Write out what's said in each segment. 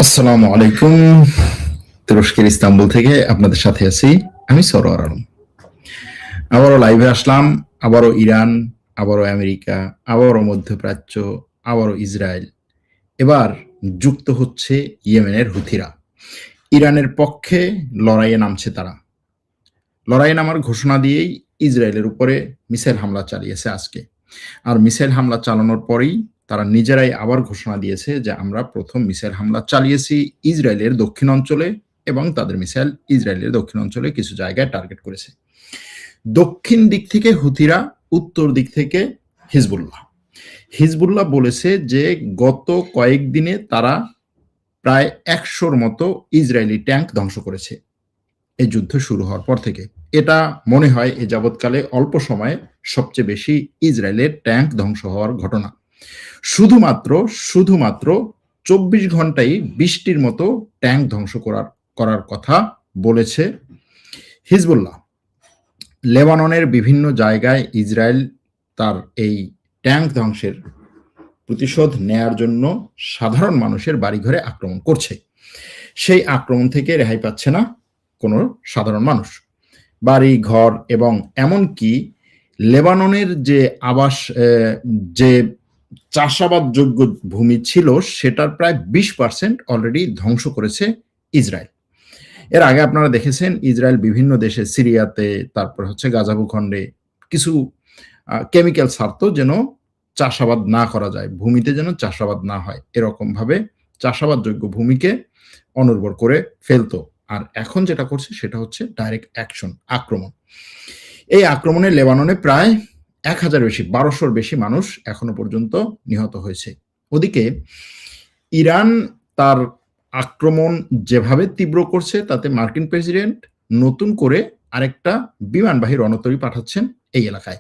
আসসালামু আলাইকুম। তুরস্কের ইস্তাম্বুল থেকে আপনাদের সাথে আছি আমি সরোয়ার আলম। আবারও লাইভে আসলাম, আবারও ইরান, আবারও আমেরিকা, আবারও মধ্যপ্রাচ্য, আবারও ইসরায়েল। এবার যুক্ত হচ্ছে ইয়েমেনের হুথিরা। ইরানের পক্ষে লড়াইয়ে নামছে তারা। লড়াইয়ে নামার ঘোষণা দিয়েই ইসরায়েলের উপরে মিসাইল হামলা চালিয়েছে আজকে। আর মিসাইল হামলা চালানোর পরেই তারা নিজেরাই আবার ঘোষণা দিয়েছে যে আমরা প্রথম মিসাইল হামলা চালিয়েছি ইসরায়েলের দক্ষিণ অঞ্চলে, এবং তাদের মিসাইল ইসরায়েলের দক্ষিণ অঞ্চলে কিছু জায়গায় টার্গেট করেছে। দক্ষিণ দিক থেকে হুথিরা, উত্তর দিক থেকে হিজবুল্লাহ। হিজবুল্লাহ বলেছে যে গত কয়েকদিনে তারা প্রায় ১০০-র মতো ইসরায়েলি ট্যাঙ্ক ধ্বংস করেছে এই যুদ্ধ শুরু হওয়ার পর থেকে। এটা মনে হয় এ যাবৎকালে অল্প সময়ে সবচেয়ে বেশি ইসরায়েলের ট্যাঙ্ক ধ্বংস হওয়ার ঘটনা। শুধুমাত্র ২৪ ঘন্টায় ২০টির মতো ট্যাঙ্ক ধ্বংস করার কথা বলেছে হিজবুল্লাহ। লেবাননের বিভিন্ন জায়গায় ইসরায়েল তার এই ট্যাঙ্ক ধ্বংসের প্রতিশোধ নেয়ার জন্য সাধারণ মানুষের বাড়িঘরে আক্রমণ করছে। সেই আক্রমণ থেকে রেহাই পাচ্ছে না কোনো সাধারণ মানুষ। বাড়ি ঘর এবং এমনকি লেবাননের যে যে চাষাবাদযোগ্য ভূমি ছিল সেটার প্রায় ২০% অলরেডি ধ্বংস করেছে ইসরায়েল। এর আগে আপনারা দেখেছেন ইসরায়েল বিভিন্ন দেশে, সিরিয়াতে, তারপর হচ্ছে গাজা ভূখণ্ডে কিছু কেমিক্যাল ছাড়তো যেন চাষাবাদ না করা যায়, ভূমিতে যেন চাষাবাদ না হয়, এরকম ভাবে চাষাবাদযোগ্য ভূমিকে অনুর্বর করে ফেলতো। আর এখন যেটা করছে সেটা হচ্ছে ডাইরেক্ট অ্যাকশন, আক্রমণ। এই আক্রমণে লেবাননে প্রায় ১,০০০ বেশি, ১,২০০-র বেশি মানুষ এখনো পর্যন্ত নিহত হয়েছে। ওদিকে ইরান তার আক্রমণ যেভাবে তীব্র করছে তাতে মার্কিন প্রেসিডেন্ট নতুন করে আরেকটা বিমানবাহী রণতরী পাঠাচ্ছেন এই এলাকায়।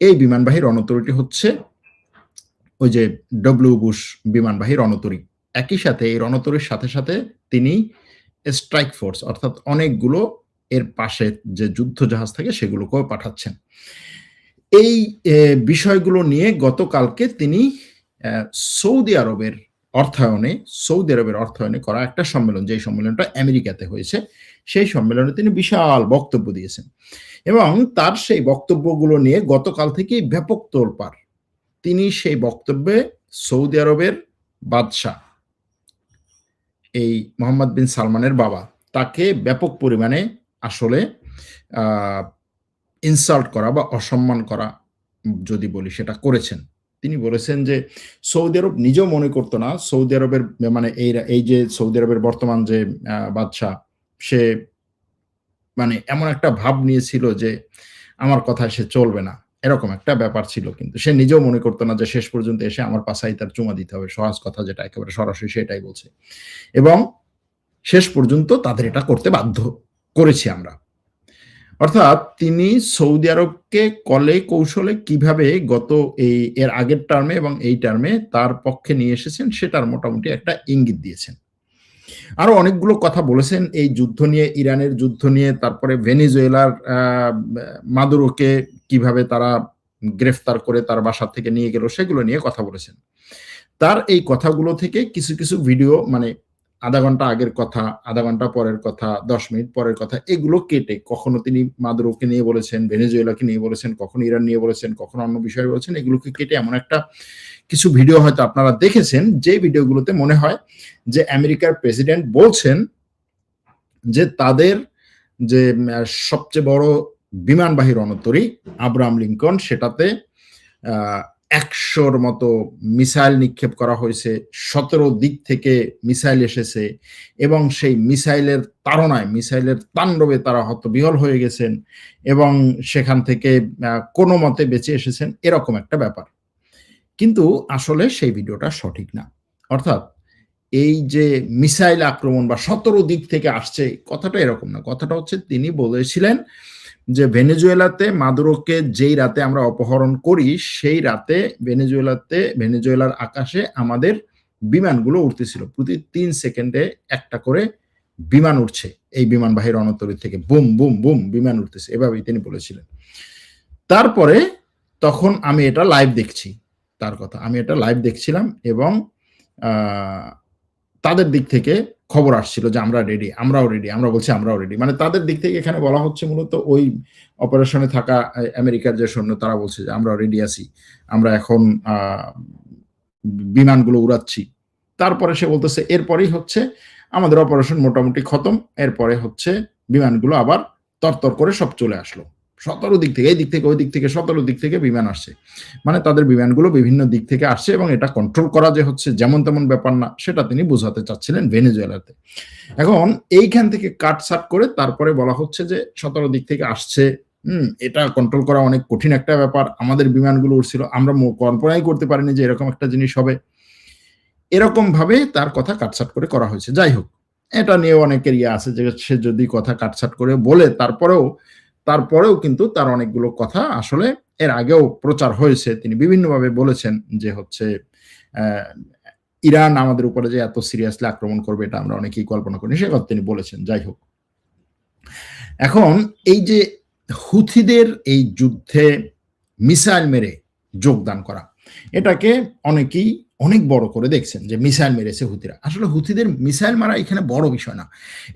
এই বিমানবাহী রণতরীটি হচ্ছে ওই যে ডব্লিউ বুশ বিমানবাহী রণতরী। একই সাথে এই রণতরীর সাথে সাথে তিনি স্ট্রাইক ফোর্স অর্থাৎ অনেকগুলো এর পাশে যে যুদ্ধ জাহাজ থাকে সেগুলোকেও পাঠাচ্ছেন। এই বিষয়গুলো নিয়ে গতকালকে তিনি সৌদি আরবের অর্থায়নে করা একটা সম্মেলন, যেই সম্মেলনটা আমেরিকাতে হয়েছে, সেই সম্মেলনে তিনি বিশাল বক্তব্য দিয়েছেন এবং তার সেই বক্তব্যগুলো নিয়ে গতকাল থেকেই ব্যাপক তোলপাড়। তিনি সেই বক্তব্যে সৌদি আরবের বাদশাহ, এই মোহাম্মদ বিন সালমানের বাবা, তাকে ব্যাপক পরিমাণে আসলে ইনসাল্ট করা বা অসম্মান করা যদি বলি সেটা করেছেন। তিনি বলেছেন যে সৌদি আরব নিজেও মনে করতো না, সৌদি আরবের মানে এই যে সৌদি আরবের বর্তমান যে বাদশাহ, সে মানে এমন একটা ভাব নিয়েছিল যে আমার কথায় সে চলবে না, এরকম একটা ব্যাপার ছিল। কিন্তু সে নিজেও মনে করতো না যে শেষ পর্যন্ত এসে আমার পাশায় তার চুমা দিতে হবে, সহজ কথা যেটা একেবারে সরাসরি সেটাই বলছে। এবং শেষ পর্যন্ত তাদের এটা করতে বাধ্য করেছি আমরা। অর্থাৎ তিনি সৌদি আরবকে কলে কৌশলে কিভাবে এর আগের টার্মে এবং এই টার্মে তার পক্ষে নিয়ে এসেছেন সেটার মোটামুটি একটা ইঙ্গিত দিয়েছেন। আরো অনেকগুলো কথা বলেছেন এই যুদ্ধ নিয়ে, ইরানের যুদ্ধ নিয়ে, তারপরে ভেনেজুয়েলার মাদুরোকে কিভাবে তারা গ্রেফতার করে তার বাসা থেকে নিয়ে গেল সেগুলো নিয়ে কথা বলেছেন। তার এই কথাগুলো থেকে কিছু কিছু ভিডিও, মানে আধা ঘন্টা আগের কথা, আধা ঘন্টা পরের কথা, ১০ মিনিট পরের কথা, এগুলো কেটে কখনো তিনি মাদুরোকে নিয়ে বলেছেন, ভেনেজুয়েলাকে নিয়ে বলেছেন, কখনো ইরান নিয়ে বলেছেন, কখনো অন্য বিষয়ে বলেছেন, এগুলোকে কেটে এমন একটা কিছু ভিডিও হয়তো আপনারা দেখেছেন যে ভিডিওগুলোতে মনে হয় যে আমেরিকার প্রেসিডেন্ট বলছেন যে তাদের যে সবচেয়ে বড় বিমানবাহী রণতরী আব্রাহাম লিঙ্কন, সেটাতে ১০০-র মতো মিসাইল নিক্ষেপ করা হয়েছে, ১৭ দিক থেকে মিসাইল এসেছে এবং সেই মিসাইলের তাড়নায়, মিসাইলের তাণ্ডবে তারা হতবিহ্বল হয়ে গেছেন এবং সেখান থেকে কোনো মতে বেঁচে এসেছেন, এরকম একটা ব্যাপার। কিন্তু আসলে সেই ভিডিওটা সঠিক না। অর্থাৎ এই যে মিসাইল আক্রমণ বা ১৭ দিক থেকে আসছে, কথাটা এরকম না। কথাটা হচ্ছে তিনি বলেছিলেন যে ভেনেজুয়েলাতে মাদুরোকে যেই রাতে আমরা অপহরণ করি সেই রাতে ভেনেজুয়েলার আকাশে আমাদের বিমানগুলো উঠতেছিল, প্রতি ৩ সেকেন্ডে একটা করে বিমান উঠছে, এই বিমানবাহী রণতরী থেকে বুম বুম বুম বিমান উঠতেছে, এভাবেই তিনি বলেছিলেন। তারপরে তখন আমি এটা লাইভ দেখছি, তার কথা আমি এটা লাইভ দেখছিলাম এবং তাদের দিক থেকে খবর আসছিল যে আমরা রেডি, আমরাও রেডি, আমরা বলছি আমরাও রেডি। মানে তাদের দিক থেকে এখানে বলা হচ্ছে মূলত ওই অপারেশনে থাকা আমেরিকার যে সৈন্য তারা বলছে যে আমরা রেডি আছি, আমরা এখন বিমানগুলো উড়াচ্ছি। তারপরে সে বলতেছে এরপরেই হচ্ছে আমাদের অপারেশন মোটামুটি খতম, এরপরে হচ্ছে বিমানগুলো আবার তরতর করে সব চলে আসলো 17 দিক থেকে, এই দিক থেকে ওই দিক থেকে 17 দিক থেকে বিমান আসছে। মানে তাদের বিমানগুলো বিভিন্ন দিক থেকে আসছে এবং এটা কন্ট্রোল করা যে হচ্ছে যেমন তেমন ব্যাপার না, সেটা তিনি বোঝাতে চাচ্ছিলেন ভেনেজুয়েলাতে। এখন এইখান থেকে কাটছাট করে তারপরে বলা হচ্ছে যে 17 দিক থেকে আসছে, এটা কন্ট্রোল করা অনেক কঠিন একটা ব্যাপার। আমাদের বিমানগুলো উড়ছিল, আমরা কল্পনাই করতে পারিনি যে এরকম একটা জিনিস হবে। এরকম ভাবে তার কথা কাটছাট করে করা হয়েছে। যাই হোক, এটা নিয়ে অনেকের ইয়ে আছে যে সে যদি কথা কাটছাট করে বলে তারপরেও কিন্তু তার অনেকগুলো কথা আসলে এর আগেও প্রচার হয়েছে। তিনি বিভিন্নভাবে বলেছেন যে হচ্ছে ইরান আমাদের উপরে যে এত সিরিয়াসলি আক্রমণ করবে এটা আমরা অনেকেই কল্পনা করিনি, সে কথা তিনি বলেছেন। যাই হোক, এখন এই যে হুথিদের এই যুদ্ধে মিসাইল মেরে যোগদান করা, এটাকে অনেকেই অনেক বড় করে দেখছেন যে মিসাইল মেরেছে হুথিরা। আসলে হুথিদের মিসাইল মারা এখানে বড় বিষয় না।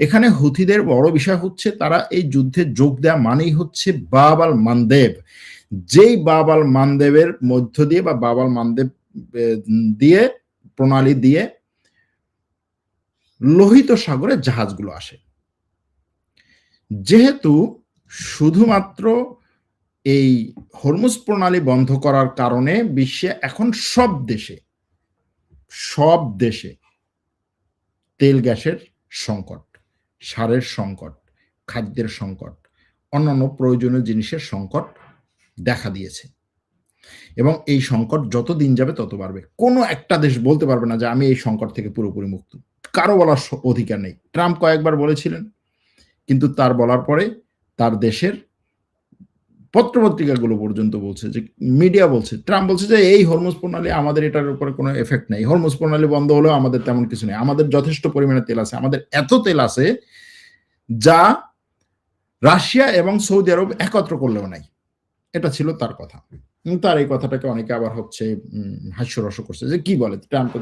এখানে হুথিদের বড় বিষয় হচ্ছে তারা এই যুদ্ধে যোগ দেওয়া মানেই হচ্ছে বাব আল মানদেব। যেই বাব আল মানদেবের মধ্য দিয়ে বা বাব আল মানদেব দিয়ে প্রণালী দিয়ে লোহিত সাগরে জাহাজগুলো আসে। যেহেতু শুধুমাত্র এই হরমুজ প্রণালী বন্ধ করার কারণে বিশ্বে এখন সব দেশে তেল গ্যাসের সংকট, সারের সংকট, খাদ্যের সংকট, অন্যান্য প্রয়োজনীয় জিনিসের সংকট দেখা দিয়েছে এবং এই সংকট যত দিন যাবে তত বাড়বে। কোনো একটা দেশ বলতে পারবে না যে আমি এই সংকট থেকে পুরোপুরি মুক্ত, কারো বলার অধিকার নেই। ট্রাম্প কয়েকবার বলেছিলেন, কিন্তু তার বলার পরে তার দেশের পত্রপত্রিকাগুলো পর্যন্ত বলছে, যে মিডিয়া বলছে, ট্রাম্প বলছে যে এই হরমুজ প্রণালী আমাদের এটার উপরে কোনো এফেক্ট নেই, হরমুজ প্রণালী বন্ধ হলেও আমাদের তেমন কিছু নেই, আমাদের যথেষ্ট পরিমাণে তেল আছে, আমাদের এত তেল আছে যা রাশিয়া এবং সৌদি আরব একত্র করলেও নাই। এটা ছিল তার কথা। তার এই কথাটাকে অনেকে আবার হচ্ছে হাস্যরস করছে যে কি বলে ট্রাম্প,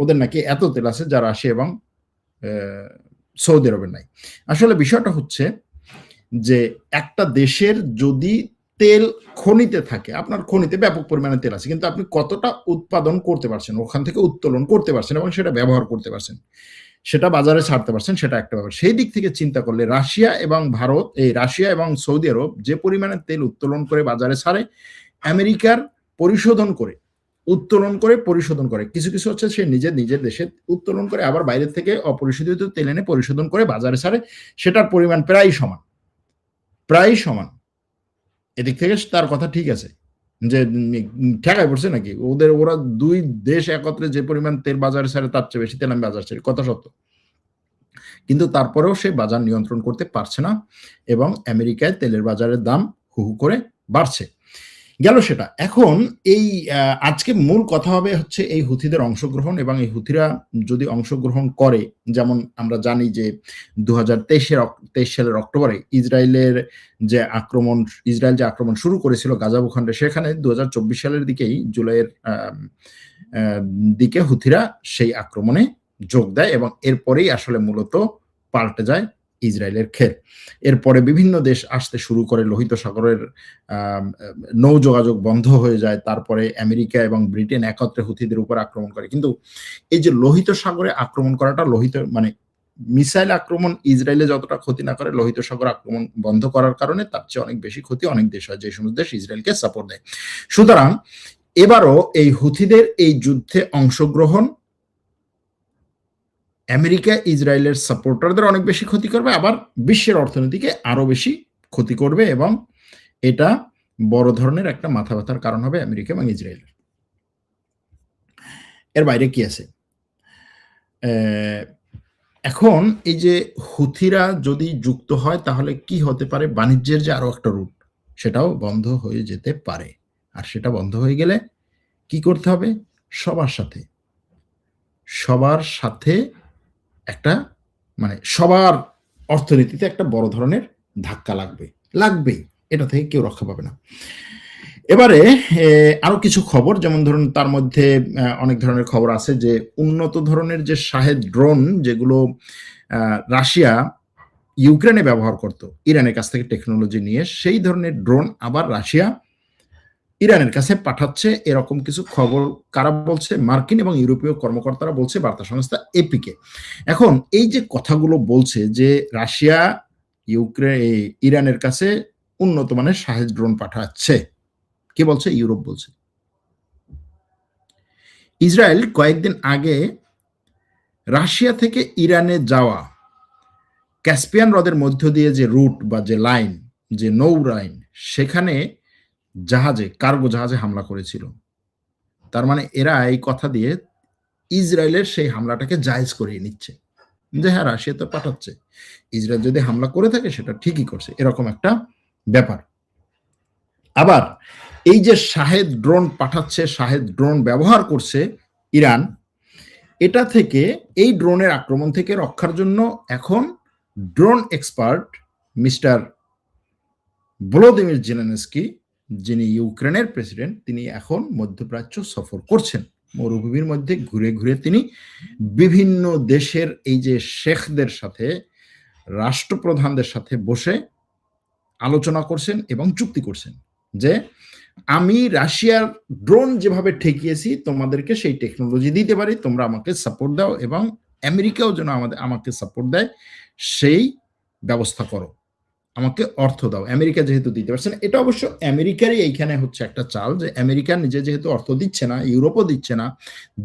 ওদের নাকি এত তেল আছে যা রাশিয়া এবং সৌদি আরবের নাই। আসলে বিষয়টা হচ্ছে যে একটা দেশের যদি তেল খনিতে থাকে, আপনার খনিতে ব্যাপক পরিমাণে তেল আছে, কিন্তু আপনি কতটা উৎপাদন করতে পারছেন, ওখান থেকে উত্তোলন করতে পারছেন এবং সেটা ব্যবহার করতে পারছেন, সেটা বাজারে ছাড়তে পারছেন, সেটা একটা ব্যাপার। সেই দিক থেকে চিন্তা করলে রাশিয়া এবং সৌদি আরব যে পরিমাণে তেল উত্তোলন করে বাজারে ছাড়ে, আমেরিকার উত্তোলন করে পরিশোধন করে, কিছু হচ্ছে সে নিজের দেশে উত্তোলন করে আবার বাইরের থেকে অপরিশোধিত তেল এনে পরিশোধন করে বাজারে ছাড়ে, সেটার পরিমাণ প্রায় সমান। এদিক থেকে তার কথা ঠিক আছে যে ঠেকায় পড়ছে নাকি, ওরা দুই দেশ একত্রে যে পরিমাণ তেল বাজারে ছাড়ে তার চেয়ে বেশি তেল আমি বাজার ছাড়ি, কথা সত্য। কিন্তু তারপরেও সে বাজার নিয়ন্ত্রণ করতে পারছে না এবং আমেরিকায় তেলের বাজারের দাম হু হু করে বাড়ছে। গেল সেটা। এখন এই আজকে মূল কথা হবে হচ্ছে এই হুথিদের অংশগ্রহণ, এবং এই হুথিরা যদি অংশগ্রহণ করে, যেমন আমরা জানি যে 2023 সালের অক্টোবরে ইসরায়েল যে আক্রমণ শুরু করেছিল গাজা ভূখণ্ডে, সেখানে 2024 সালের দিকেই জুলাইয়ের দিকে হুথিরা সেই আক্রমণে যোগ দেয় এবং এরপরেই আসলে মূলত পাল্টে যায় ইসরায়েলের খেল। এরপরে বিভিন্ন দেশ আসতে শুরু করে, লোহিত সাগরের নৌ যোগাযোগ বন্ধ হয়ে যায়, তারপরে আমেরিকা এবং ব্রিটেন একত্রে হুথিদের উপর আক্রমণ করে। কিন্তু এই যে লোহিত সাগরে আক্রমণ করাটা, মানে মিসাইল আক্রমণ ইসরায়েলে যতটা ক্ষতি না করে, লোহিত সাগর আক্রমণ বন্ধ করার কারণে তার চেয়ে অনেক বেশি ক্ষতি অনেক দেশ হয়, যে সমস্ত দেশ ইসরায়েলকে সাপোর্ট দেয়। সুতরাং এবারও এই হুথিদের এই যুদ্ধে অংশগ্রহণ আমেরিকা ইসরায়েলের সাপোর্টারদের অনেক বেশি ক্ষতি করবে, আবার বিশ্বের অর্থনীতিকে আরো বেশি ক্ষতি করবে, এবং এটা বড় ধরনের একটা মাথা ব্যথার কারণ হবে আমেরিকা এবং ইসরায়েলের। এর বাইরে কি আছে? এখন এই যে হুথিরা যদি যুক্ত হয় তাহলে কি হতে পারে, বাণিজ্যের যে আরো একটা রুট সেটাও বন্ধ হয়ে যেতে পারে। আর সেটা বন্ধ হয়ে গেলে কি করতে হবে? সবার সাথে একটা, মানে সবার অর্থনীতিতে একটা বড় ধরনের ধাক্কা লাগবেই। এটা থেকে কেউ রক্ষা পাবে না। এবারে আরো কিছু খবর, যেমন ধরুন তার মধ্যে অনেক ধরনের খবর আছে যে উন্নত ধরনের যে শাহেদ ড্রোন যেগুলো রাশিয়া ইউক্রেনে ব্যবহার করত ইরানের কাছ থেকে টেকনোলজি নিয়ে, সেই ধরনের ড্রোন আবার রাশিয়া ইরানের কাছে পাঠাচ্ছে, এরকম কিছু খবর কারা বলছে? মার্কিন এবং ইউরোপীয় কর্মকর্তারা বলছে, বার্তা সংস্থা এপিকে। এখন এই যে কথাগুলো বলছে যে রাশিয়া ইরানের কাছে উন্নত মানের শাহেদ ড্রোন পাঠাচ্ছে, কে বলছে? ইউরোপ বলছে। ইসরায়েল কয়েকদিন আগে রাশিয়া থেকে ইরানে যাওয়া ক্যাসপিয়ান হ্রদের মধ্য দিয়ে যে রুট বা যে লাইন, যে নৌ লাইন, সেখানে কার্গো জাহাজে হামলা করেছিল। তার মানে এরা এই কথা দিয়ে ইসরায়েলের সেই হামলাটাকে জায়েজ করিয়ে নিচ্ছে যে হ্যাঁ, রাশিয়া তো পাঠাচ্ছে, ইসরায়েল যদি হামলা করে থাকে সেটা ঠিকই করছে, এরকম একটা ব্যাপার। আবার এই যে শাহেদ ড্রোন পাঠাচ্ছে, শাহেদ ড্রোন ব্যবহার করছে ইরান, এটা থেকে, এই ড্রোনের আক্রমণ থেকে রক্ষার জন্য এখন drone expert mister Volodymyr Zelensky, যিনি ইউক্রেনের প্রেসিডেন্ট, তিনি এখন মধ্যপ্রাচ্য সফর করছেন। মরুভূমির মধ্যে ঘুরে ঘুরে তিনি বিভিন্ন দেশের এই যে শেখদের সাথে, রাষ্ট্রপ্রধানদের সাথে বসে আলোচনা করছেন এবং চুক্তি করছেন যে আমি রাশিয়ার ড্রোন যেভাবে ঠেকিয়েছি তোমাদেরকে সেই টেকনোলজি দিতে পারি, তোমরা আমাকে সাপোর্ট দাও, এবং আমেরিকাও যেন আমাকে সাপোর্ট দেয়, সেই ব্যবস্থা করো, আমাকে অর্থ দাও। আমেরিকা যেহেতু দিতে পারছে না, এটা অবশ্য আমেরিকারই এইখানে হচ্ছে একটা চাল, যে আমেরিকা নিজে যেহেতু অর্থ দিচ্ছে না, ইউরোপও দিচ্ছে না,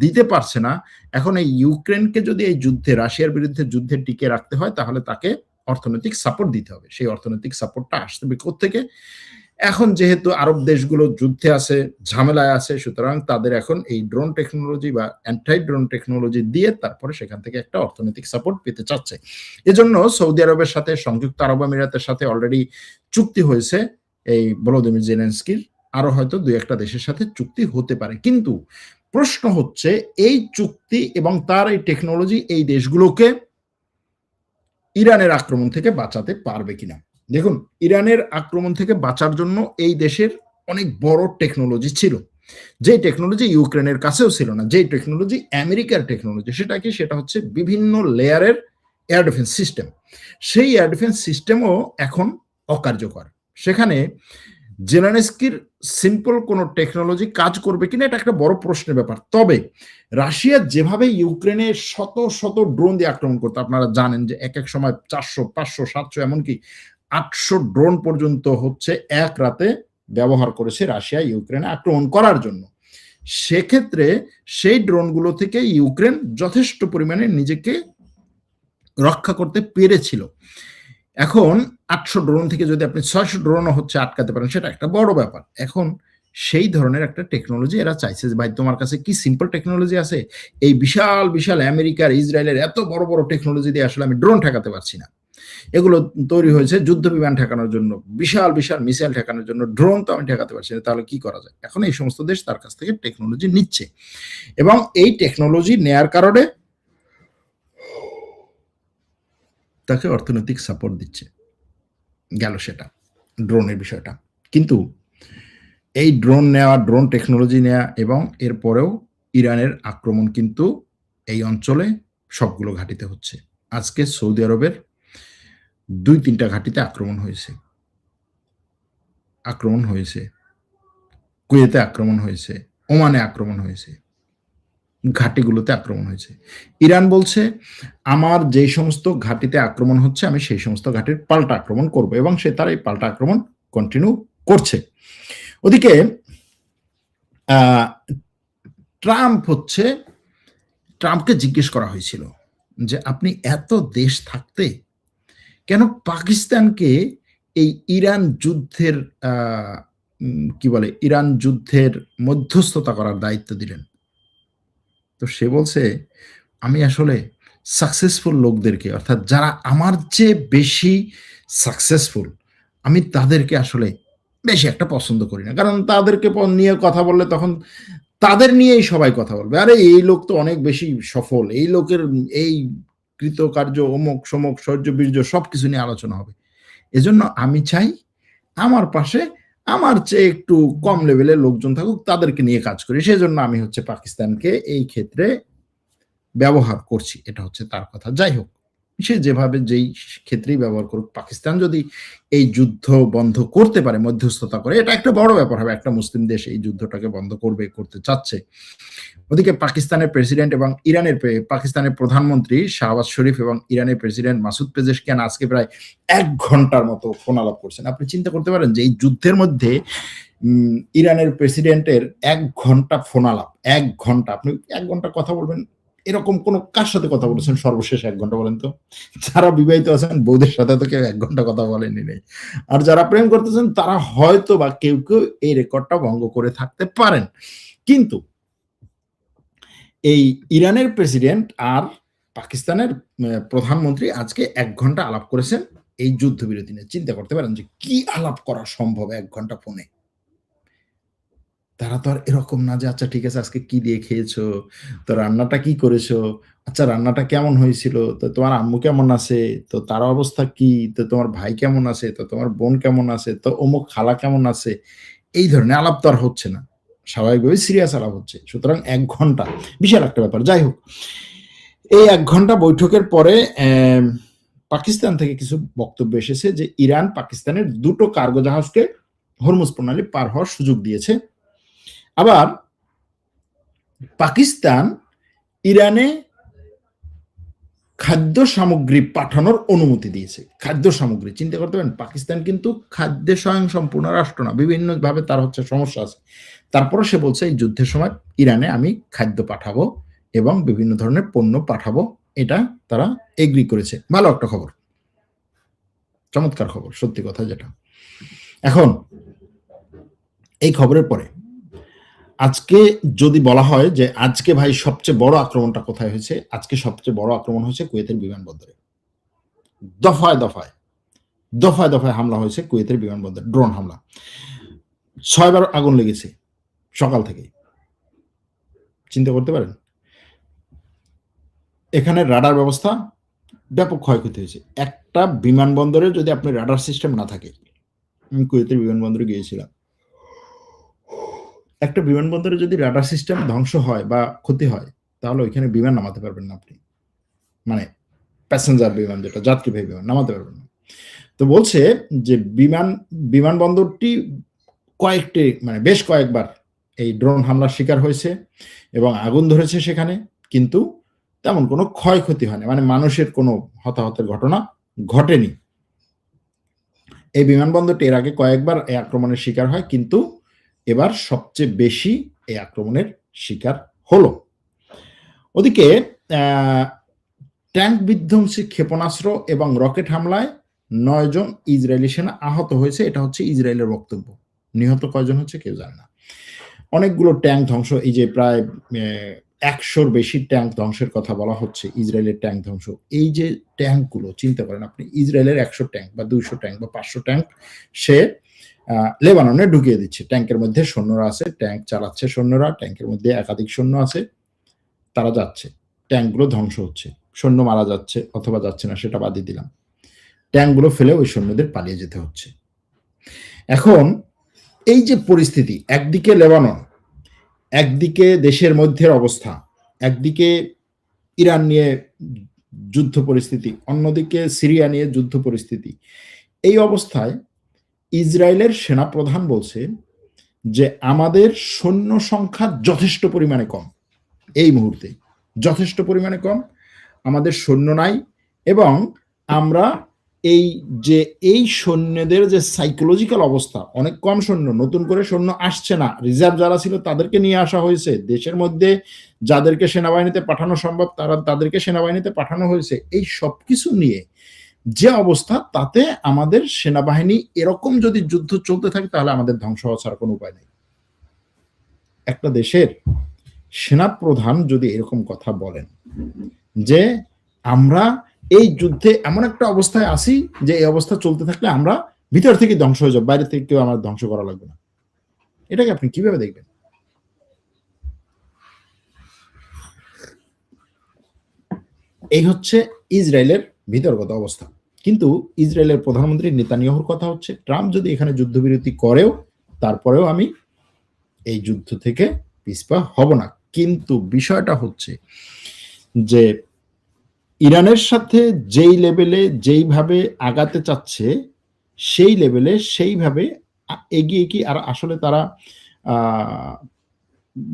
দিতে পারছে না, এখন এই ইউক্রেনকে যদি এই যুদ্ধে, রাশিয়ার বিরুদ্ধে যুদ্ধে টিকে রাখতে হয়, তাহলে তাকে অর্থনৈতিক সাপোর্ট দিতে হবে। সেই অর্থনৈতিক সাপোর্টটা আসতে হবে কোত্থেকে? এখন যেহেতু আরব দেশগুলো যুদ্ধে আছে, ঝামেলায় আছে, সুতরাং তাদের এখন এই ড্রোন টেকনোলজি বা অ্যান্টাই ড্রোন টেকনোলজি দিয়ে তারপরে সেখান থেকে একটা অর্থনৈতিক সাপোর্ট পেতে চাচ্ছে। এজন্য সৌদি আরবের সাথে, সংযুক্ত আরব আমিরাতের সাথে অলরেডি চুক্তি হয়েছে এই ভলোদিমির জেলেনস্কির, আরো হয়তো দুই একটা দেশের সাথে চুক্তি হতে পারে। কিন্তু প্রশ্ন হচ্ছে এই চুক্তি এবং তার এই টেকনোলজি এই দেশগুলোকে ইরানের আক্রমণ থেকে বাঁচাতে পারবে কিনা। দেখুন, ইরানের আক্রমণ থেকে বাঁচার জন্য এই দেশের অনেক বড় টেকনোলজি ছিল, যে টেকনোলজি ইউক্রেনের কাছেও ছিল না, যে টেকনোলজি আমেরিকার টেকনোলজি। সেটা কি? সেটা হচ্ছে বিভিন্ন লেয়ারের এয়ার ডিফেন্স সিস্টেম। সেই এয়ার ডিফেন্স সিস্টেমও এখন অকার্যকর। সেখানে জেলেনস্কির সিম্পল কোনো টেকনোলজি কাজ করবে কিনা, এটা একটা বড় প্রশ্নের ব্যাপার। তবে রাশিয়া যেভাবে ইউক্রেনে শত শত ড্রোন দিয়ে আক্রমণ করতো, আপনারা জানেন যে এক এক সময় 400, 500, 700, এমনকি 800 ড্রোন পর্যন্ত হচ্ছে এক রাতে ব্যবহার করেছে রাশিয়া ইউক্রেনে আক্রমণ করার জন্য। সেক্ষেত্রে সেই ড্রোনগুলো থেকে ইউক্রেন যথেষ্ট পরিমাণে নিজেকে রক্ষা করতে পেরেছিল। এখন 800 ড্রোন থেকে যদি আপনি 600 ড্রোনও হচ্ছে আটকাতে পারেন, সেটা একটা বড় ব্যাপার। এখন সেই ধরনের একটা টেকনোলজি এরা চাইছে যে ভাই, তোমার কাছে কি সিম্পল টেকনোলজি আছে? এই বিশাল বিশাল আমেরিকার, ইসরায়েলের এত বড় বড় টেকনোলজি দিয়ে আসলে আমি ড্রোন ঠেকাতে পারছি না। এগুলো তৈরি হয়েছে যুদ্ধ বিমান ঠেকানোর জন্য, বিশাল বিশাল মিসাইল ঠেকানোর জন্য, ড্রোন তো আমি ঠেকাতে পারছি না, তাহলে কি করা যায়? এখন এই সমস্ত দেশ তার কাছ থেকে টেকনোলজি নিচ্ছে, এবং এই টেকনোলজি নেয়ার কারণে তাকে অর্থনৈতিক সাপোর্ট দিচ্ছে। গেল সেটা ড্রোনের বিষয়টা। কিন্তু এই ড্রোন নেওয়া, ড্রোন টেকনোলজি নেওয়া, এবং এরপরেও ইরানের আক্রমণ কিন্তু এই অঞ্চলে সবগুলো ঘাঁটিতে হচ্ছে। আজকে সৌদি আরবের 2-3টা ঘাঁটিতে আক্রমণ হয়েছে, কুয়েতে আক্রমণ হয়েছে, ওমানে আক্রমণ হয়েছে, ঘাঁটিগুলোতে আক্রমণ হয়েছে। ইরান বলছে আমার যেই সমস্ত ঘাঁটিতে আক্রমণ হচ্ছে, আমি সেই সমস্ত ঘাঁটির পাল্টা আক্রমণ করব, এবং সে তার এই পাল্টা আক্রমণ কন্টিনিউ করছে। ওদিকে ট্রাম্পকে জিজ্ঞেস করা হয়েছিল যে আপনি এত দেশ থাকতে কেন পাকিস্তানকে এই ইরান যুদ্ধের ইরান যুদ্ধের মধ্যস্থতা করার দায়িত্ব দিলেন? তো সে বলছে, আমি আসলে সাকসেসফুল লোকদেরকে, অর্থাৎ যারা আমার চেয়ে বেশি সাকসেসফুল, আমি তাদেরকে আসলে বেশি একটা পছন্দ করি না। কারণ তাদেরকে নিয়ে কথা বললে তখন তাদের নিয়েই সবাই কথা বলবে, আরে এই লোক তো অনেক বেশি সফল, এই লোকের এই কৃতকার্য, অমুক সমক, শৌর্য, বীর্য সবকিছু নিয়ে আলোচনা হবে। এজন্য আমি চাই আমার পাশে আমার চেয়ে একটু কম লেভেলের লোকজন থাকুক, তাদেরকে নিয়ে কাজ করি, সেজন্য আমি হচ্ছে পাকিস্তানকে এই ক্ষেত্রে ব্যবহার করছি, এটা হচ্ছে তার কথা। যাই হোক, সে যেভাবে যেই ক্ষেত্রেই ব্যবহার করুক, পাকিস্তান যদি এই যুদ্ধ বন্ধ করতে পারে মধ্যস্থতা করে, এটা একটা বড় ব্যাপার হবে। একটা মুসলিম দেশ এই যুদ্ধটাকে বন্ধ করবে, করতে চাচ্ছে। ওদিকে পাকিস্তানের প্রেসিডেন্ট এবং পাকিস্তানের প্রধানমন্ত্রী শাহবাজ শরীফ এবং ইরানের প্রেসিডেন্ট মাসুদ পেজেশকিয়ান আজকে প্রায় 1 ঘন্টার মতো ফোন আলাপ করছেন। আপনি চিন্তা করতে পারেন যে এই যুদ্ধের মধ্যে ইরানের প্রেসিডেন্টের 1 ঘন্টা ফোন আলাপ, 1 ঘন্টা। আপনি 1 ঘন্টা কথা বলবেন, এরকম কোন কার সাথে কথা বলেছেন সর্বশেষ 1 ঘন্টা বলেন তো? যারা বিবাহিত আছেন বউদের সাথে তো কেউ 1 ঘন্টা কথা বলেনি নাই। আর যারা প্রেম করতেছেন তারা হয়তো বা কেউ এই রেকর্ডটা ভঙ্গ করে থাকতে পারেন। কিন্তু এই ইরানের প্রেসিডেন্ট আর পাকিস্তানের প্রধানমন্ত্রী আজকে 1 ঘন্টা আলাপ করেছেন এই যুদ্ধবিরতি নিয়ে। চিন্তা করতে পারেন যে কি আলাপ করা সম্ভব 1 ঘন্টা ফোনে? তারা তো আর এরকম না যে, "আচ্ছা ঠিক আছে, আজকে কি দিয়ে খেয়েছো? তো রান্নাটা কি করেছো? আচ্ছা রান্নাটা কেমন হয়েছিল? তো তোমার আম্মু কেমন আছে? তো তার অবস্থা কি? তো তোমার ভাই কেমন আছে? তো তোমার বোন কেমন আছে? তো অমুক খালা কেমন আছে?" এই ধরনের আলাপ তো আর হচ্ছে না। স্বাভাবিকভাবেই সিরিয়াস আলাপ হচ্ছে। সুতরাং ১ ঘন্টা বিশাল একটা ব্যাপার। যাই হোক, এই ১ ঘন্টা বৈঠকের পরে পাকিস্তান থেকে কিছু বক্তব্য এসেছে যে ইরান পাকিস্তানের ২ টো কার্গো জাহাজকে হরমুজ প্রণালী পার হওয়ার সুযোগ দিয়েছে। আবার পাকিস্তান ইরানে খাদ্য সামগ্রী পাঠানোর অনুমতি দিয়েছে। খাদ্য সামগ্রী চিন্তা করতে পারেন, পাকিস্তান কিন্তু খাদ্যে স্বয়ংসম্পূর্ণ রাষ্ট্র না, বিভিন্নভাবে তার হচ্ছে সমস্যা আছে। তারপরও সে বলছে এই যুদ্ধের সময় ইরানে আমি খাদ্য পাঠাবো এবং বিভিন্ন ধরনের পণ্য পাঠাবো, এটা তারা এগ্রি করেছে। ভালো একটা খবর, চমৎকার খবর, সত্যি কথা যেটা। এখন এই খবরের পরে আজকে যদি বলা হয় যে আজকে ভাই সবচেয়ে বড় আক্রমণটা কোথায় হয়েছে? আজকে সবচেয়ে বড় আক্রমণ হয়েছে কুয়েতের বিমানবন্দরে। দফায়, দফায়, দফায়, দফায় হামলা হয়েছে কুয়েতের বিমানবন্দরে, ড্রোন হামলা। ৬ বার আগুন লেগেছে সকাল থেকেই। চিন্তা করতে পারেন? এখানে রাডার ব্যবস্থা ব্যাপক ক্ষয়ক্ষতি হয়েছে। একটা বিমানবন্দরে যদি আপনার রাডার সিস্টেম না থাকে, আমি কুয়েতের বিমানবন্দরে গিয়েছিলাম। একটা বিমানবন্দরে যদি রাডার সিস্টেম ধ্বংস হয় বা ক্ষতি হয়, তাহলে ওইখানে বিমান নামাতে পারবেন না আপনি। মানে প্যাসেঞ্জার বিমান, যেটা যাত্রীবাহী বিমান, নামাতে পারবেন না। তো বলছে যে বিমানবন্দরটি বেশ কয়েকবার এই ড্রোন হামলার শিকার হয়েছে এবং আগুন ধরেছে সেখানে, কিন্তু তেমন কোনো ক্ষয়ক্ষতি হয়নি, মানে মানুষের কোনো হতাহতের ঘটনা ঘটেনি। এই বিমানবন্দরটি এর আগে কয়েকবার এই আক্রমণের শিকার হয়, কিন্তু এবার সবচেয়ে বেশি এই আক্রমণের শিকার হলো। ওদিকে ট্যাঙ্ক বিধ্বংসী ক্ষেপণাস্ত্র এবং রকেট হামলায় ৯ জন ইসরায়েলি সেনা আহত হয়েছে, এটা হচ্ছে ইসরায়েলের বক্তব্য। নিহত কয়জন হচ্ছে কেউ জানে না। অনেকগুলো ট্যাঙ্ক ধ্বংস, এই যে প্রায় ১০০র বেশি ট্যাঙ্ক ধ্বংসের কথা বলা হচ্ছে, ইসরায়েলের ট্যাঙ্ক ধ্বংস। এই যে ট্যাঙ্কগুলো চিন্তা করেন আপনি, ইসরায়েলের ১০০ ট্যাঙ্ক বা ২০০ ট্যাঙ্ক বা ৫০০ ট্যাঙ্ক সে লেবাননে ঢুকিয়ে দিচ্ছে। ট্যাঙ্কের মধ্যে সৈন্যরা আছে, ট্যাঙ্ক চালাচ্ছে সৈন্যরা, ট্যাঙ্কের মধ্যে একাধিক সৈন্য আছে, তারা যাচ্ছে, ট্যাঙ্কগুলো ধ্বংস হচ্ছে, সৈন্য মারা যাচ্ছে অথবা যাচ্ছে না সেটা বাদই দিলাম, ট্যাঙ্কগুলো ফেলে ওই সৈন্যদের পালিয়ে যেতে হচ্ছে। এখন এই যে পরিস্থিতি, একদিকে লেবানন, একদিকে দেশের মধ্যের অবস্থা, একদিকে ইরান নিয়ে যুদ্ধ পরিস্থিতি, অন্যদিকে সিরিয়া নিয়ে যুদ্ধ পরিস্থিতি। এই অবস্থায় ইসরায়েলের সেনাপ্রধান বলছে যে আমাদের সৈন্য সংখ্যা যথেষ্ট পরিমাণে কম, এই মুহূর্তে যথেষ্ট পরিমাণে কম, আমাদের সৈন্য নাই, এবং আমরা এই সৈন্যদের যে সাইকোলজিক্যাল অবস্থা, অনেক কম সৈন্য, নতুন করে সৈন্য আসছে না, রিজার্ভ যারা ছিল তাদেরকে নিয়ে আসা হয়েছে, দেশের মধ্যে যাদেরকে সেনাবাহিনীতে পাঠানো সম্ভব তাদেরকে সেনাবাহিনীতে পাঠানো হয়েছে, এই সবকিছু নিয়ে যে অবস্থা, তাতে আমাদের সেনাবাহিনী এরকম যদি যুদ্ধ চলতে থাকে তাহলে আমাদের ধ্বংস হওয়া ছাড়া কোনো উপায় নেই। একটা দেশের সেনাপ্রধান যদি এরকম কথা বলেন যে আমরা এই যুদ্ধে এমন একটা অবস্থায় আছি যে এই অবস্থা চলতে থাকলে আমরা ভিতর থেকে ধ্বংস হয়ে যাব, বাইরে থেকে কেউ আমার ধ্বংস করা লাগবে না, এটাকে আপনি কিভাবে দেখবেন? এই হচ্ছে ইসরায়েলের ভিতরগত অবস্থা। কিন্তু ইসরায়েলের প্রধানমন্ত্রী নেতানিয়াহুর কথা হচ্ছে, ট্রাম্প যদি এখানে যুদ্ধবিরতি করেও তারপরেও আমি এই যুদ্ধ থেকে পিছপা হব না। কিন্তু বিষয়টা হচ্ছে যে ইরানের সাথে যেই লেভেলে যেইভাবে আগাতে চাচ্ছে সেই লেভেলে সেইভাবে এগিয়ে কি আর আসলে তারা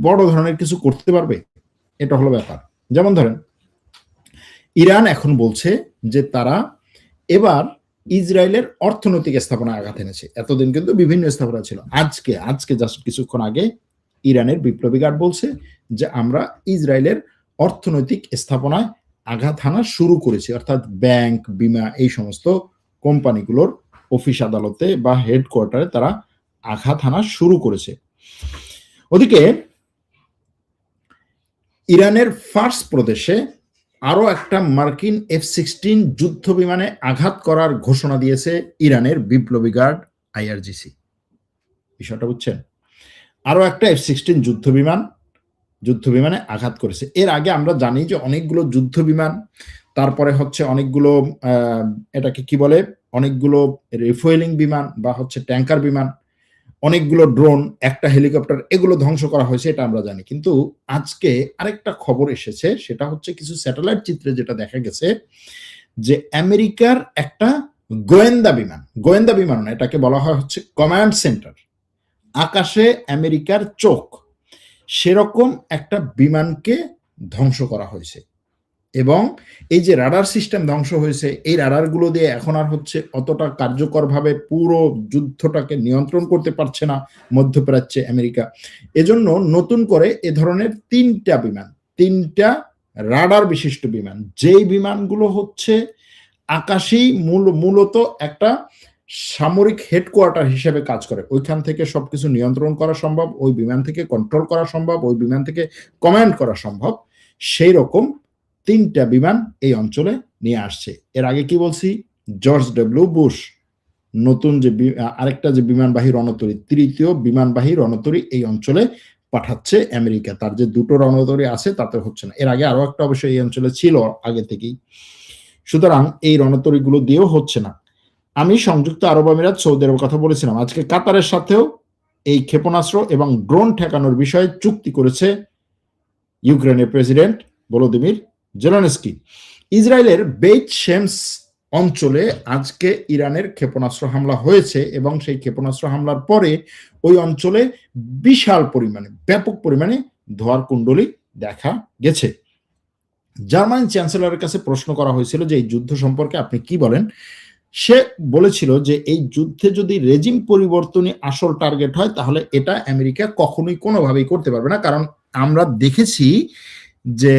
বড় ধরনের কিছু করতে পারবে? এটা হলো ব্যাপার। যেমন ধরেন ইরান এখন বলছে যে তারা এবার ইসরায়েলের অর্থনৈতিক স্থাপনায় আঘাত এনেছে। এতদিন কিন্তু বিভিন্ন স্থাপনা ছিল। আজকে জাস্ট কিছুক্ষণ আগে ইরানের বিপ্লবী গার্ড বলছে যে আমরা ইসরায়েলের অর্থনৈতিক স্থাপনায় আঘাত হানা শুরু করেছি, অর্থাৎ ব্যাংক, বিমা, এই সমস্ত কোম্পানিগুলোর অফিস আদালতে বা হেডকোয়ার্টারে তারা আঘাত হানা শুরু করেছে। ওদিকে ইরানের ফার্স প্রদেশে আরো একটা মার্কিন F-16 যুদ্ধ বিমানে আঘাত করার ঘোষণা দিয়েছে ইরানের বিপ্লবী গার্ড IRGC। বিষয়টা বুঝছেন? আরো একটা F-16 যুদ্ধ বিমানে আঘাত করেছে। এর আগে আমরা জানি যে অনেকগুলো যুদ্ধ বিমান, তারপরে হচ্ছে অনেকগুলো এটাকে কি বলে, অনেকগুলো রিফুয়েলিং বিমান বা হচ্ছে ট্যাঙ্কার বিমান, অনেকগুলো ড্রোন, একটা হেলিকপ্টার, এগুলো ধ্বংস করা হয়েছে, এটা আমরা জানি। কিন্তু আজকে আরেকটা খবর এসেছে, সেটা হচ্ছে কিছু স্যাটেলাইট চিত্রে যেটা দেখা গেছে যে আমেরিকার একটা গোয়েন্দা বিমান না, এটাকে বলা হয় হচ্ছে কমান্ড সেন্টার, আকাশে আমেরিকার চোখ, সেরকম একটা বিমানকে ধ্বংস করা হয়েছে। এবং এই যে রাডার সিস্টেম ধ্বংস হয়েছে, এই রাডারগুলো দিয়ে এখন আর হচ্ছে অতটা কার্যকরভাবে পুরো যুদ্ধটাকে নিয়ন্ত্রণ করতে পারছে না মধ্যপ্রাচ্যে আমেরিকা। এজন্য নতুন করে এ ধরনের তিনটা রাডার বিশিষ্ট বিমান, যেই বিমানগুলো হচ্ছে আকাশেই মূলত একটা সামরিক হেডকোয়ার্টার হিসেবে কাজ করে, ওইখান থেকে সবকিছু নিয়ন্ত্রণ করা সম্ভব, ওই বিমান থেকে কন্ট্রোল করা সম্ভব, ওই বিমান থেকে কমান্ড করা সম্ভব, সেই রকম তিনটা বিমান এই অঞ্চলে নিয়ে আসছে। এর আগে কি বলছি, জর্জ ডব্লিউ বুশ নতুন যে আরেকটা যে বিমানবাহী রণতরী, তৃতীয় বিমানবাহী রণতরী এই অঞ্চলে পাঠাচ্ছে আমেরিকা। তার যে দুটো রণতরী আছে তাতে হচ্ছে না, এর আগে আরো একটা অবশ্যই এই অঞ্চলে ছিল আগে থেকেই। সুতরাং এই রণতরীগুলো দিয়েও হচ্ছে না। আমি সংযুক্ত আরব আমিরাত, সৌদি আরবের কথা বলেছিলাম, আজকে কাতারের সাথেও এই ক্ষেপণাস্ত্র এবং ড্রোন ঠেকানোর বিষয়ে চুক্তি করেছে ইউক্রেনের প্রেসিডেন্ট ভলোদিমির জেলেনস্কি। ইসরায়েলের বেইত শেমস অঞ্চলে আজকে ইরানের ক্ষেপণাস্ত্র হামলা হয়েছে এবং সেই ক্ষেপণাস্ত্র হামলার পরে ওই অঞ্চলে বিশাল পরিমাণে, ব্যাপক পরিমাণে ধোঁয়ার কুণ্ডলী দেখা গেছে। জার্মান চ্যান্সেলরের কাছে প্রশ্ন করা হয়েছিল যে এই যুদ্ধ সম্পর্কে আপনি কি বলেন। সে বলেছিল যে এই যুদ্ধে যদি রেজিম পরিবর্তনই আসল টার্গেট হয় তাহলে এটা আমেরিকা কখনোই কোনোভাবেই করতে পারবে না। কারণ আমরা দেখেছি যে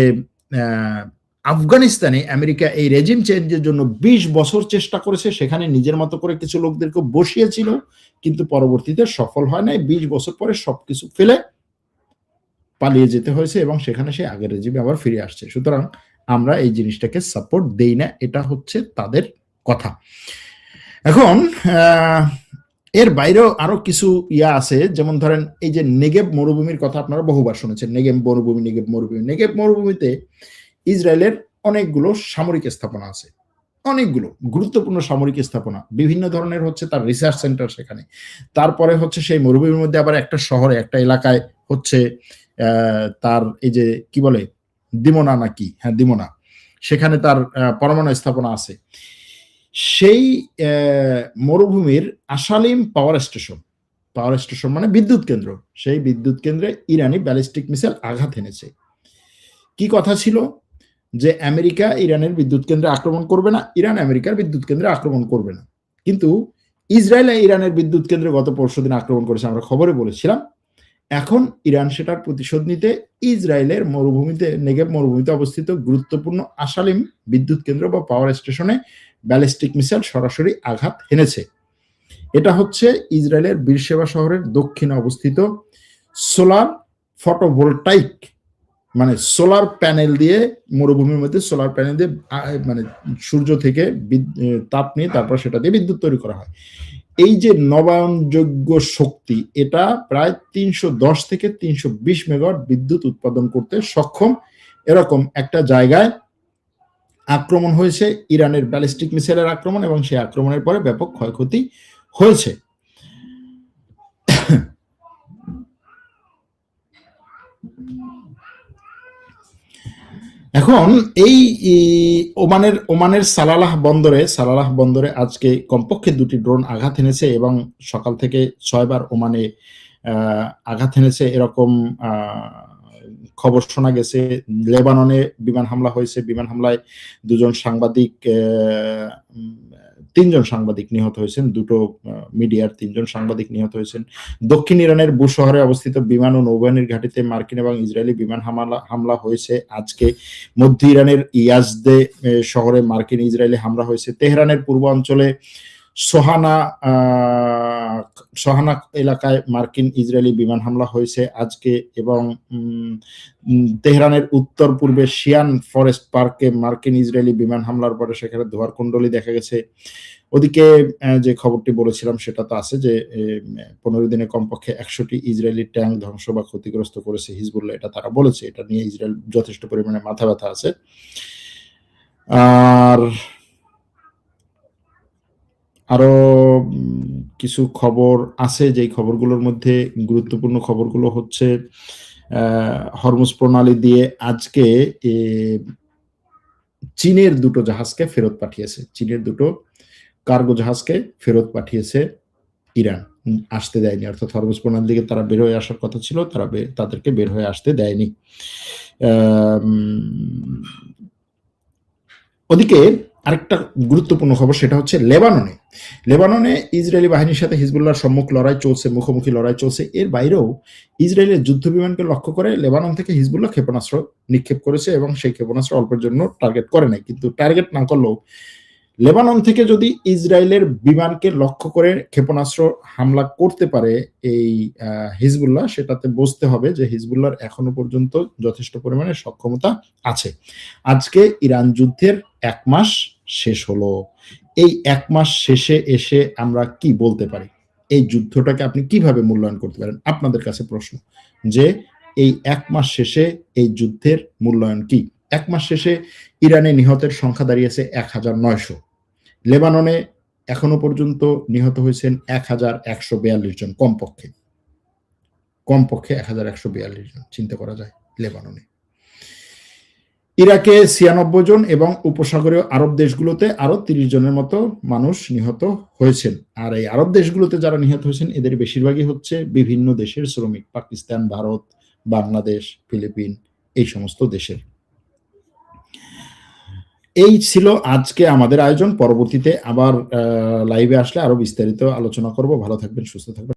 আফগানিস্তানে আমেরিকা এই রেজিম চেঞ্জের জন্য 20 বছর চেষ্টা করেছে, সেখানে নিজের মতো করে কিছু লোকদেরকে বসিয়েছিল, কিন্তু পরবর্তীতে সফল হয় নাই। 20 বছর পরে সবকিছু ফেলে পালিয়ে যেতে হয়েছে এবং সেখানে সে আগের রেজিমে আবার ফিরে আসছে। সুতরাং আমরা এই জিনিসটাকে সাপোর্ট দেই না, এটা হচ্ছে তাদের কথা। এখন এর বাইরেও আরো কিছু আছে, যেমন ধরেন এই যে নেগেব মরুভূমির কথা আপনারা বহুবার শুনেছেন। নেগেব মরুভূমিতে ইসরায়েলের অনেকগুলো সামরিক স্থাপনা আছে, অনেকগুলো গুরুত্বপূর্ণ সামরিক স্থাপনা, বিভিন্ন ধরনের হচ্ছে তার রিসার্চ সেন্টার সেখানে। তারপরে হচ্ছে সেই মরুভূমির মধ্যে আবার একটা শহরে, একটা এলাকায় হচ্ছে তার এই যে কি বলে দিমোনা নাকি, হ্যাঁ দিমোনা, সেখানে তার পরমাণু স্থাপনা আছে। সেই মরুভূমির আশালিম পাওয়ার স্টেশন মানে বিদ্যুৎ কেন্দ্র, সেই বিদ্যুৎ কেন্দ্রে ইরানি ব্যালিস্টিক মিসাইল আঘাত এনেছে। কি কথা ছিল যে আমেরিকা ইরানের বিদ্যুৎ কেন্দ্রে আক্রমণ করবে না, ইরান আমেরিকার বিদ্যুৎ কেন্দ্রে আক্রমণ করবে না, কিন্তু ইসরায়েল ইরানের বিদ্যুৎ কেন্দ্রে গত পরশুদিন আক্রমণ করেছে, আমরা খবরে বলেছিলাম। এখন ইরান সেটার প্রতিশোধ নিতে ইসরায়েলের নেগেব মরুভূমিতে অবস্থিত গুরুত্বপূর্ণ আশালিম বিদ্যুৎ কেন্দ্র বা পাওয়ার স্টেশনে ব্যালিস্টিক মিসাইল সরাসরি আঘাত এনেছে। এটা হচ্ছে ইসরায়েলের বীরশেবা শহরের দক্ষিণে অবস্থিত সোলার ফটোভোল্টাইক, মানে সোলার প্যানেল দিয়ে, মরুভূমির মধ্যে সোলার প্যানেল দিয়ে মানে সূর্য থেকে তাপ নিয়ে তারপর সেটা দিয়ে বিদ্যুৎ তৈরি করা হয়। এই যে নবায়নযোগ্য শক্তি, এটা প্রায় 310 থেকে 320 মেগাওয়াট বিদ্যুৎ উৎপাদন করতে সক্ষম। এরকম একটা জায়গায় আক্রমণ হয়েছে, ইরানের ব্যালিস্টিক মিসাইলের আক্রমণ, এবং সেই আক্রমণের পরে ব্যাপক ক্ষয়ক্ষতি হয়েছে। এখন এই ওমানের সালালাহ বন্দরে আজকে কমপক্ষে 2টি ড্রোন আঘাত এনেছে, এবং সকাল থেকে 6 বার ওমানে আঘাত এনেছে এরকম খবর শোনা গেছে। লেবাননে বিমান হামলা হয়েছে, বিমান হামলায় 3জন সাংবাদিক নিহত হয়েছেন, 2টো মিডিয়ার 3জন সাংবাদিক নিহত হয়েছেন। দক্ষিণ ইরানের বু শহরে অবস্থিত বিমান ও নৌবাহিনীর ঘাঁটিতে মার্কিন এবং ইসরায়েলি বিমান হামলা হয়েছে আজকে। মধ্য ইরানের ইয়াজদে শহরে মার্কিন ইসরায়েলি হামলা হয়েছে। তেহরানের পূর্ব অঞ্চলে সোহানা এলাকায় মার্কিন ইসরায়েলি বিমান হামলা হয়েছে আজকে, এবং তেহরানের উত্তর পূর্বে শিয়ান ফরেস্ট পার্কে মার্কিন ইসরায়েলি বিমান হামলার পরে সেখানে ধোঁয়ার কুণ্ডলী দেখা গেছে। ওদিকে যে খবরটি বলেছিলাম সেটা তো আছে যে 15 দিনে কমপক্ষে 100টি ইসরায়েলি ট্যাঙ্ক ধ্বংস বা ক্ষতিগ্রস্ত করেছে হিজবুল্লাহ, এটা তারা বলেছে। এটা নিয়ে ইসরায়েল যথেষ্ট পরিমাণে মাথা ব্যথা আছে। আর আরো কিছু খবর আছে, যেই খবরগুলোর মধ্যে গুরুত্বপূর্ণ খবরগুলো হচ্ছে হরমুজ প্রণালী দিয়ে আজকে চীনের 2টো জাহাজকে ফেরত পাঠিয়েছে। চীনের 2টো কার্গো জাহাজকে ফেরত পাঠিয়েছে ইরান, আসতে দেয়নি। অর্থাৎ হরমুজ প্রণালী দিকে তারা বের হয়ে আসার কথা ছিল, তাদেরকে বের হয়ে আসতে দেয়নি। ওদিকে আরেকটা গুরুত্বপূর্ণ খবর, সেটা হচ্ছে লেবাননে ইসরায়েলি বাহিনীর সাথে হিজবুল্লাহর মুখোমুখি লড়াই চলছে। এর বাইরেও ইসরায়েলের যুদ্ধ বিমানকে লক্ষ্য করে লেবানন থেকে হিজবুল্লাহ ক্ষেপণাস্ত্র নিক্ষেপ করেছে, এবং সেই ক্ষেপণাস্ত্র অল্পের জন্য টার্গেট করে নাই। কিন্তু টার্গেট না করলেও লেবানন থেকে যদি ইসরায়েলের বিমানকে লক্ষ্য করে ক্ষেপণাস্ত্র হামলা করতে পারে এই হিজবুল্লাহ, সেটাতে বুঝতে হবে যে হিজবুল্লাহর এখনো পর্যন্ত যথেষ্ট পরিমাণে সক্ষমতা আছে। আজকে ইরান যুদ্ধের 1 মাস শেষ হলো। এই 1 মাস শেষে এসে আমরা কি বলতে পারি? এই যুদ্ধটাকে আপনি কিভাবে মূল্যায়ন করতে পারেন? আপনাদের কাছে প্রশ্ন, যে এই 1 মাস শেষে এই যুদ্ধের মূল্যায়ন কি? 1 মাস শেষে ইরানে নিহতের সংখ্যা দাঁড়িয়েছে 1900। লেবাননে এখনো পর্যন্ত নিহত হয়েছেন 1142 জন, কমপক্ষে 1142 জন, চিন্তা করা যায় লেবাননে। ইরাকে 96 জন, এবং উপসাগরীয় আরব দেশগুলোতে আরো 30 জনের মতো মানুষ নিহত হয়েছেন। আর এই আরব দেশগুলোতে যারা নিহত হয়েছেন এদের বেশিরভাগই হচ্ছে বিভিন্ন দেশের শ্রমিক, পাকিস্তান, ভারত, বাংলাদেশ, ফিলিপিন, এই সমস্ত দেশের। এই ছিল আজকে আমাদের আয়োজন। পরবর্তীতে আবার লাইভে আসলে আরো বিস্তারিত আলোচনা করব। ভালো থাকবেন, সুস্থ থাকবেন।